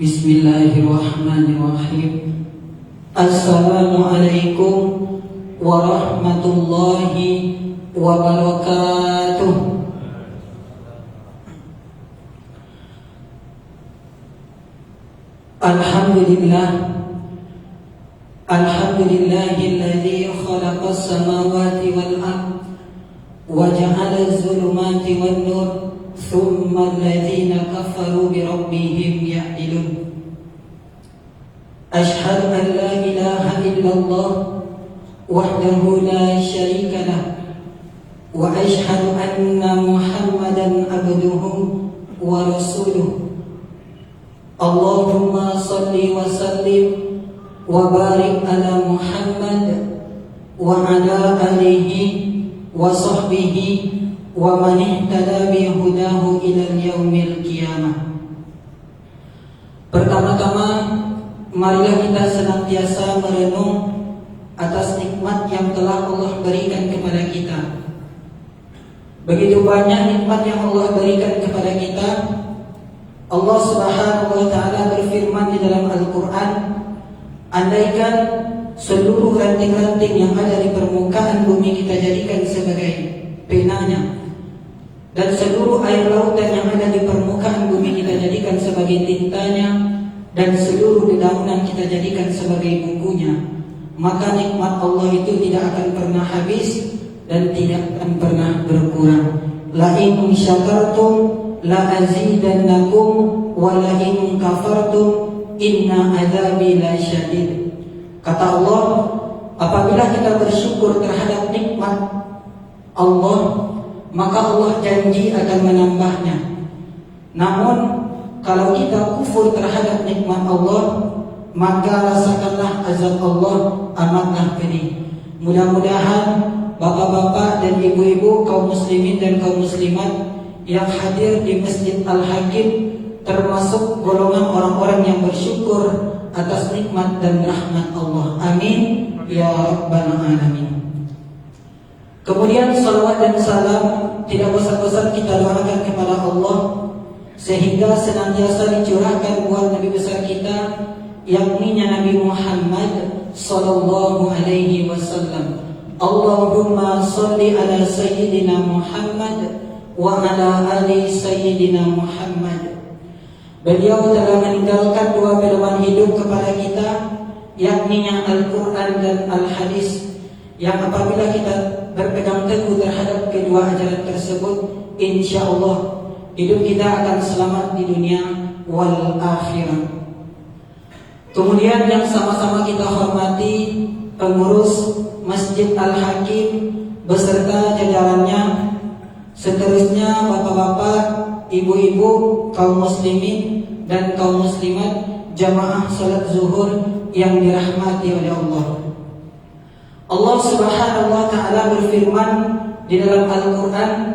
Bismillahirrahmanirrahim. Assalamualaikum warahmatullahi wabarakatuh. Alhamdulillahilladzi khalaqas samawati wal ardh wa ja'ala az-zulumati wan nur thumma alladhina kafaru bi rabbihim ya'dilun. Ashhadu an la ilaha illallah wahdahu la syarika lah wa ashhadu anna Muhammadan abduhu wa rasuluh. Allahumma salli wa sallim wa barik ala Muhammad wa ala alihi wa sahbihi wa man ihtada bi hudahu ila yaumil qiyamah. Pertama-tama marilah kita senantiasa merenung atas nikmat yang telah Allah berikan kepada kita. Begitu banyak nikmat yang Allah berikan kepada kita. Allah Subhanahu wa taala berfirman di dalam Al-Qur'an, andaikan seluruh ranting-ranting yang ada di permukaan bumi kita jadikan sebagai penanya, dan seluruh air lautan yang ada di permukaan bumi kita jadikan sebagai tintanya, dan seluruh dedaunan kita jadikan sebagai bukunya, maka nikmat Allah itu tidak akan pernah habis dan tidak akan pernah berkurang. La in syakartum la azidannakum wa la in kafartum inna adzabi lasyadid. Kata Allah, apabila kita bersyukur terhadap nikmat Allah, maka Allah janji akan menambahnya. Namun kalau kita kufur terhadap nikmat Allah, maka rasakanlah azab Allah amatlah pedih. Mudah-mudahan bapak-bapak dan ibu-ibu, kaum muslimin dan kaum muslimat yang hadir di Masjid Al-Hakim termasuk golongan orang-orang yang bersyukur atas nikmat dan rahmat Allah. Amin ya rabbal alamin. Kemudian salawat dan salam tidak bosan-bosan kita doakan kepada Allah sehingga senantiasa dicurahkan buat Nabi besar kita, yakni Nabi Muhammad sallallahu alaihi wasallam. Allahumma salli ala sayyidina Muhammad wa ala ali sayyidina Muhammad. Beliau telah meninggalkan dua pedoman hidup kepada kita, yakni Al-Quran dan Al-Hadis, yang apabila kita berpegang teguh terhadap kedua ajaran tersebut, insya Allah hidup kita akan selamat di dunia wal akhirat. Kemudian yang sama-sama kita hormati pengurus Masjid Al-Hakim beserta jajarannya, seterusnya bapak-bapak, ibu-ibu, kaum muslimin dan kaum muslimat, jamaah salat zuhur yang dirahmati oleh Allah. Allah Subhanahu wa taala berfirman di dalam Al-Qur'an,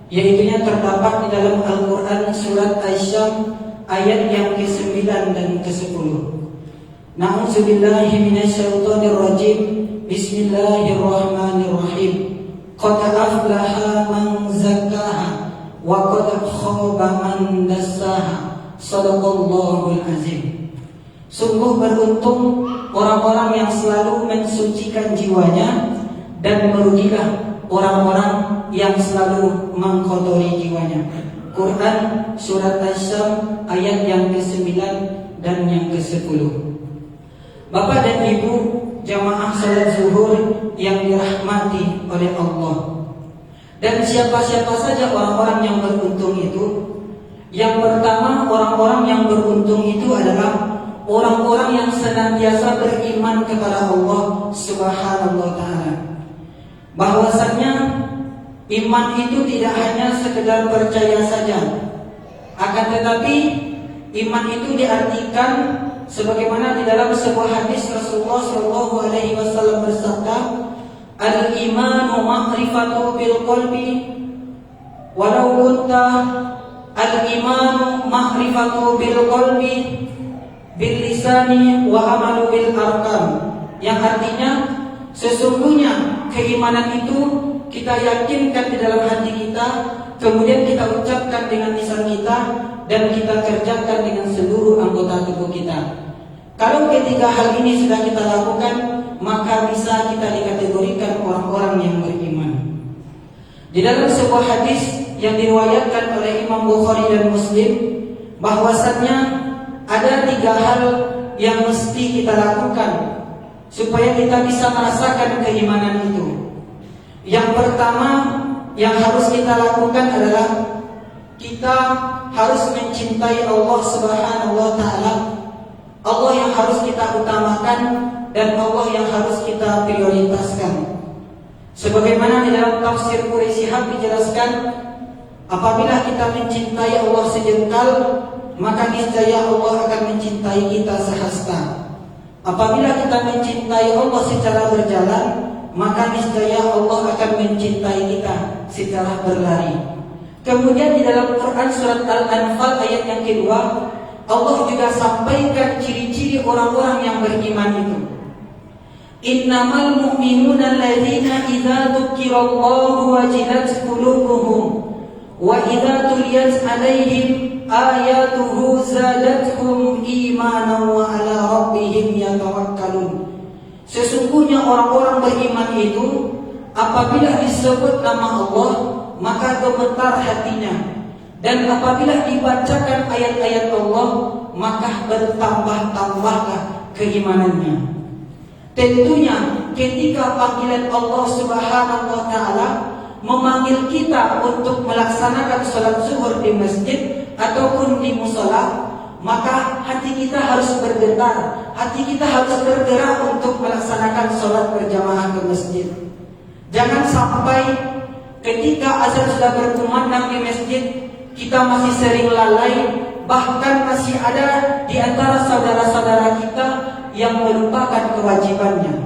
yaitu yang terdapat di dalam Al-Qur'an surat Asy-Syams ayat yang ke-9 dan ke-10. Na'udzubillahi minasyaitonir rajim. Bismillahirrahmanirrahim. Qad aflaha man zakkaha wa qad khaba man dassaha. Shadaqallahul azim. Sungguh beruntung orang-orang yang selalu mensucikan jiwanya, dan merugilah orang-orang yang selalu mengkotori jiwanya. Quran surat Asy-Syams ayat yang ke-9 dan yang ke-10. Bapak dan Ibu jamaah salat zuhur yang dirahmati oleh Allah, dan siapa-siapa saja orang-orang yang beruntung itu. Yang pertama, orang-orang yang beruntung itu adalah orang-orang yang senantiasa beriman kepada Allah Subhanahu wa taala. Bahwasanya iman itu tidak hanya sekedar percaya saja, akan tetapi iman itu diartikan sebagaimana di dalam sebuah hadis Rasulullah sallallahu alaihi wasallam bersabda, al-imanu ma'rifatu bil qalbi walau kunta al-imanu ma'rifatu bil qalbi bil lisani wa amalu bil arkan, yang artinya sesungguhnya keimanan itu kita yakinkan di dalam hati kita, kemudian kita ucapkan dengan lisan kita, dan kita kerjakan dengan seluruh anggota tubuh kita. Kalau ketiga hal ini sudah kita lakukan, maka bisa kita dikategorikan orang-orang yang beriman. Di dalam sebuah hadis yang diriwayatkan oleh Imam Bukhari dan Muslim, bahwasannya ada tiga hal yang mesti kita lakukan supaya kita bisa merasakan keimanan itu. Yang pertama yang harus kita lakukan adalah kita harus mencintai Allah Subhanahu wa taala. Allah yang harus kita utamakan dan Allah yang harus kita prioritaskan. Sebagaimana di dalam tafsir Quraisy Shihab dijelaskan, apabila kita mencintai Allah sejengkal, maka niscaya Allah akan mencintai kita sehasta. Apabila kita mencintai Allah secara berjalan, maka niscaya Allah akan mencintai kita secara berlari. Kemudian di dalam Quran surat Al-Anfal ayat yang kedua, Allah juga sampaikan ciri-ciri orang-orang yang beriman itu. Innamal mu'minuna alladzina idza dzukirallahu wajilat qulubuhum wa idza tuliyat 'alaihim ayatuhu zadatuhum imanan wa 'ala rabbihim yatawakkalun. Sesungguhnya orang-orang beriman itu apabila disebut nama Allah maka gemetar hatinya, dan apabila dibacakan ayat-ayat Allah maka bertambah-tambahlah keimanannya. Tentunya ketika panggilan Allah Subhanahu wa taala memanggil kita untuk melaksanakan sholat zuhur di masjid ataupun di musola, maka hati kita harus bergetar, hati kita harus bergerak untuk melaksanakan sholat berjamaah ke masjid. Jangan sampai ketika azan sudah berkumandang di masjid, kita masih sering lalai, bahkan masih ada di antara saudara-saudara kita yang melupakan kewajibannya.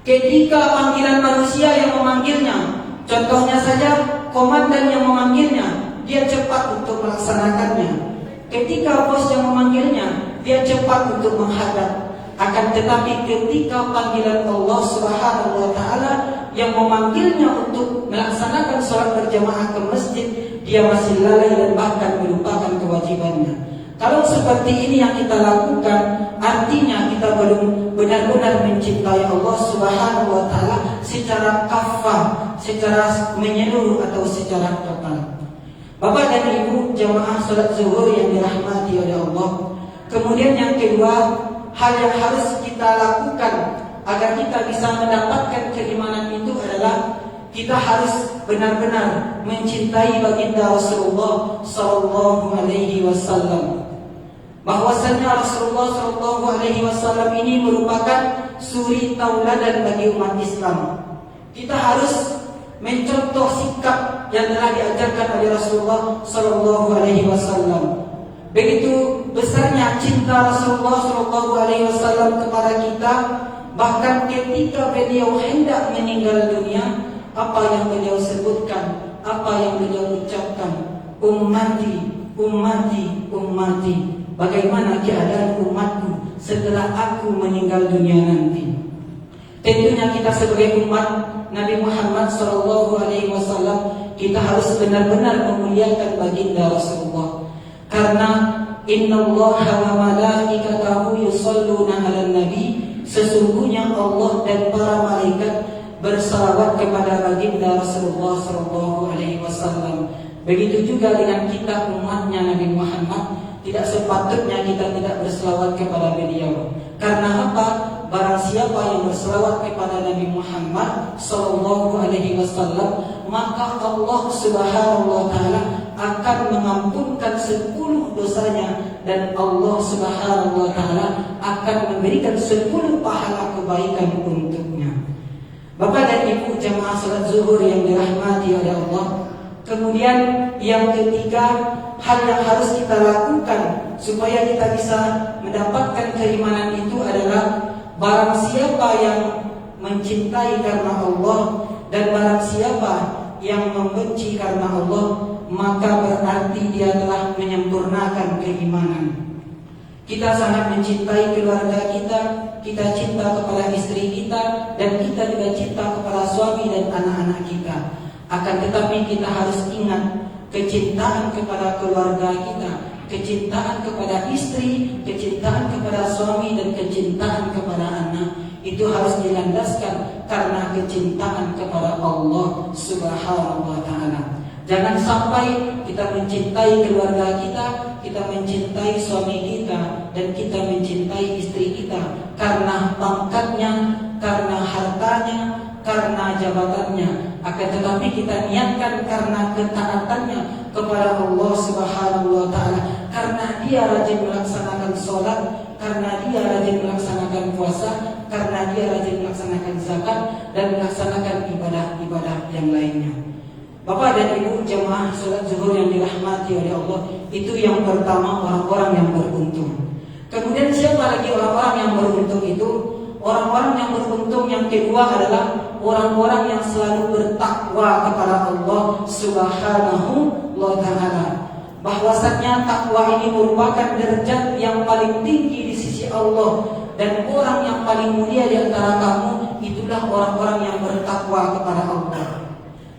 Ketika panggilan manusia yang memanggilnya, contohnya saja komandan yang memanggilnya, dia cepat untuk melaksanakannya. Ketika bos yang memanggilnya, dia cepat untuk menghadap. Akan tetapi ketika panggilan Allah Subhanahu wa taala yang memanggilnya untuk melaksanakan sholat berjamaah ke masjid, dia masih lalai dan bahkan melupakan kewajibannya. Kalau seperti ini yang kita lakukan, artinya kita belum benar-benar mencintai Allah Subhanahu wa taala secara kafah, secara menyeluruh atau secara total. Bapak dan Ibu jamaah salat zuhur yang dirahmati oleh Allah. Kemudian yang kedua, hal yang harus kita lakukan agar kita bisa mendapatkan keimanan itu adalah kita harus benar-benar mencintai baginda Rasulullah sallallahu alaihi wasallam. Bahwasanya Rasulullah sallallahu alaihi wasallam ini merupakan suri tauladan bagi umat Islam. Kita harus mencontoh sikap yang telah diajarkan oleh Rasulullah sallallahu alaihi wasallam. Begitu besarnya cinta Rasulullah sallallahu alaihi wasallam kepada kita, bahkan ketika beliau hendak meninggal dunia, apa yang beliau sebutkan, apa yang beliau ucapkan, ummati, ummati, ummati. Bagaimana keadaan umatku setelah aku meninggal dunia nanti? Tentunya kita sebagai umat Nabi Muhammad SAW, kita harus benar-benar memuliakan baginda Rasulullah. Karena innallaha wa malaikatahu yusholluna 'alan nabi, sesungguhnya Allah dan para malaikat bersalawat kepada baginda Rasulullah SAW. Begitu juga dengan kita umatnya Nabi Muhammad, tidak sepatutnya kita tidak berselawat kepada beliau. Karena apa? Barang siapa yang berselawat kepada Nabi Muhammad sallallahu alaihi wasallam, maka Allah Subhanahu wa taala akan mengampunkan 10 dosanya, dan Allah Subhanahu wa taala akan memberikan 10 pahala kebaikan untuknya. Bapak dan Ibu jamaah salat zuhur yang dirahmati oleh Allah. Kemudian yang ketiga, hal yang harus kita lakukan supaya kita bisa mendapatkan keimanan itu adalah barang siapa yang mencintai karena Allah dan barang siapa yang membenci karena Allah, maka berarti dia telah menyempurnakan keimanan. Kita sangat mencintai keluarga kita, kita cinta kepada istri kita, dan kita juga cinta kepada suami dan anak-anak kita. Akan tetapi kita harus ingat kecintaan kepada keluarga kita, kecintaan kepada istri, kecintaan kepada suami, dan kecintaan kepada anak itu harus dilandaskan karena kecintaan kepada Allah Subhanahu wa Ta'ala. Jangan sampai kita mencintai keluarga kita, kita mencintai suami kita, dan kita mencintai istri kita karena pangkatnya, karena hartanya, karena jabatannya. Akan tetapi kita niatkan karena ketaatannya kepada Allah Subhanahu wa Ta'ala, karena dia rajin melaksanakan sholat, karena dia rajin melaksanakan puasa, karena dia rajin melaksanakan zakat, dan melaksanakan ibadah-ibadah yang lainnya. Bapak dan Ibu jemaah sholat zuhur yang dirahmati oleh Allah, itu yang pertama, orang-orang yang beruntung. Kemudian siapa lagi orang-orang yang beruntung itu? Orang-orang yang beruntung yang kedua adalah orang-orang yang selalu bertakwa kepada Allah Subhanahu wa Ta'ala. Bahwasanya takwa ini merupakan derajat yang paling tinggi di sisi Allah, dan orang yang paling mulia di antara kamu itulah orang-orang yang bertakwa kepada Allah.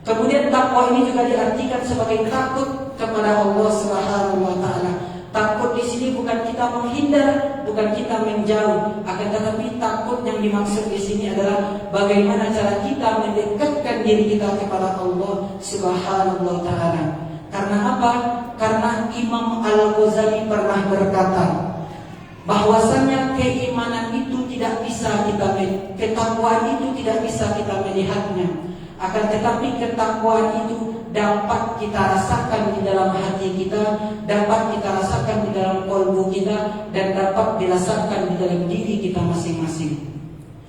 Kemudian takwa ini juga diartikan sebagai takut kepada Allah Subhanahu wa Ta'ala. Takut di sini bukan kita menghindar, bukan kita menjauh, akan tetapi takut yang dimaksud di sini adalah bagaimana cara kita mendekatkan diri kita kepada Allah Subhanahu wa Ta'ala. Karena apa? Karena Imam Al-Ghazali pernah berkata bahwasanya keimanan itu tidak bisa kita ketakwaan itu tidak bisa kita melihatnya. Akan tetapi ketakwaan itu dapat kita rasakan di dalam hati kita, dapat kita rasakan di dalam kalbu kita, dan dapat dirasakan di dalam diri kita masing-masing.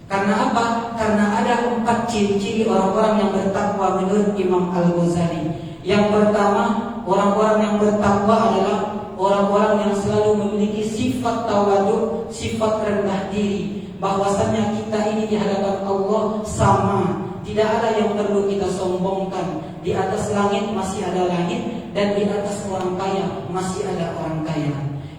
Karena apa? Karena ada 4 ciri-ciri orang-orang yang bertakwa menurut Imam Al-Ghazali. Yang pertama, orang-orang yang bertakwa adalah orang-orang yang selalu memiliki sifat tawadu, sifat rendah diri, bahwasanya kita ini di hadapan Allah sama. Tidak ada yang perlu kita sombongkan. Di atas langit masih ada langit, dan di atas orang kaya masih ada orang kaya.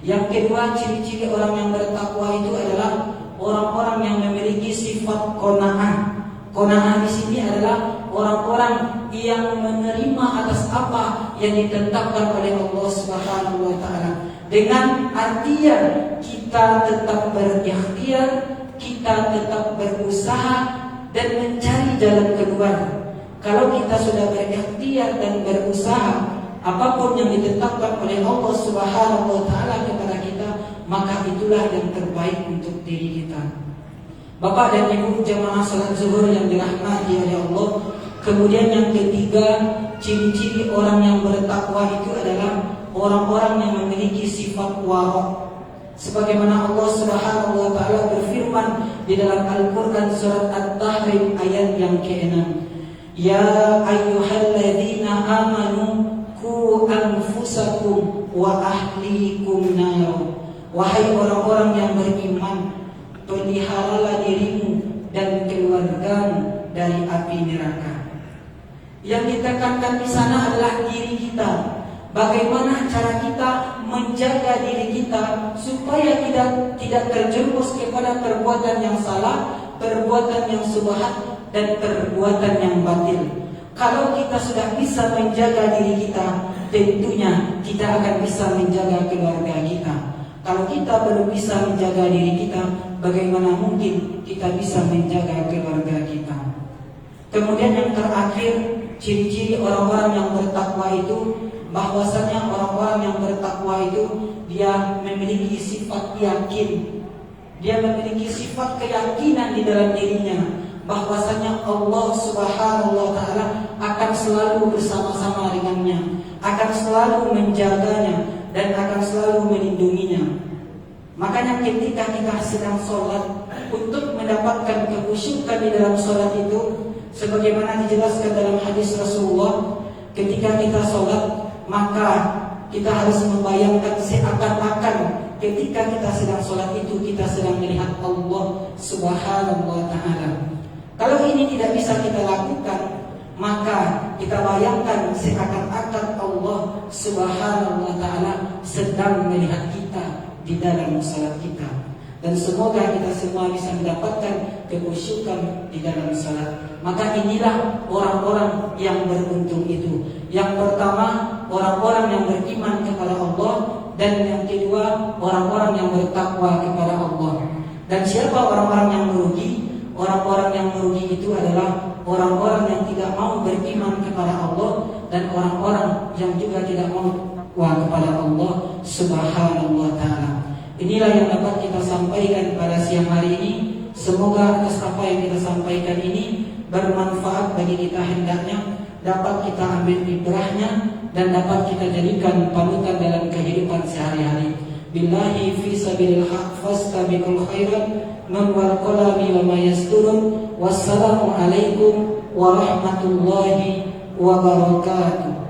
Yang kedua, ciri-ciri orang yang bertakwa itu adalah orang-orang yang memiliki sifat qanaah. Qanaah di sini adalah orang-orang yang menerima atas apa yang ditetapkan oleh Allah Subhanahu wa Ta'ala. Dengan artian kita tetap berikhtiar, kita tetap berusaha dan mencari jalan keluar. Kalau kita sudah berikhtiar dan berusaha, apapun yang ditetapkan oleh Allah Subhanahu wa Ta'ala kepada kita, maka itulah yang terbaik untuk diri kita. Bapak dan Ibu jemaah salat zuhur yang dirahmati oleh Allah. Kemudian yang ketiga, ciri-ciri orang yang bertakwa itu adalah orang-orang yang memiliki sifat wara'. Sebagaimana Allah Subhanahu wa Ta'ala berfirman di dalam Al-Quran surat At-Tahrim ayat yang ke-6, Ya ayyuhalladzina amanu qu anfusakum wa ahlikum nar. Wahai orang-orang yang beriman, peliharalah dirimu dan keluargamu dari api neraka. Yang ditekankan di sana adalah diri kita. Bagaimana cara kita menjaga diri kita supaya tidak terjerumus kepada perbuatan yang salah, perbuatan yang subhat, dan perbuatan yang batil. Kalau kita sudah bisa menjaga diri kita, tentunya kita akan bisa menjaga keluarga kita. Kalau kita belum bisa menjaga diri kita, bagaimana mungkin kita bisa menjaga keluarga kita? Kemudian yang terakhir, ciri-ciri orang-orang yang bertakwa itu, bahwasanya orang-orang yang bertakwa itu dia memiliki sifat yakin. Dia memiliki sifat keyakinan di dalam dirinya bahwasanya Allah Subhanahu wa Ta'ala akan selalu bersama-sama dengannya, akan selalu menjaganya, dan akan selalu melindunginya. Makanya ketika kita sedang sholat, untuk mendapatkan kekhusyukan di dalam sholat itu, sebagaimana dijelaskan dalam hadis Rasulullah, ketika kita sholat, maka kita harus membayangkan seakan-akan ketika kita sedang sholat itu kita sedang melihat Allah Subhanahu wa Ta'ala. Kalau ini tidak bisa kita lakukan, maka kita bayangkan seakan-akan Allah Subhanahu wa Ta'ala sedang melihat kita di dalam sholat kita. dan semoga kita semua bisa mendapatkan kekhusyukan di dalam salat. Maka inilah orang-orang yang beruntung itu. Yang pertama, orang-orang yang beriman kepada Allah, dan yang kedua, orang-orang yang bertakwa kepada Allah. Dan siapa orang-orang yang merugi? Orang-orang yang merugi itu adalah orang-orang yang tidak mau beriman kepada Allah, dan orang-orang yang juga tidak mau takwa kepada Allah Subhanahu wa ta'ala. Inilah yang dapat kita sampaikan pada siang hari ini. Semoga atas apa yang kita sampaikan ini bermanfaat bagi kita, hendaknya dapat kita ambil ibrahnya dan dapat kita jadikan panutan dalam kehidupan sehari-hari. Billahi fi sabilil haq fastabiqul khairat man wal qalami wa ma yasturun. Wassalamu alaikum warahmatullahi wabarakatuh.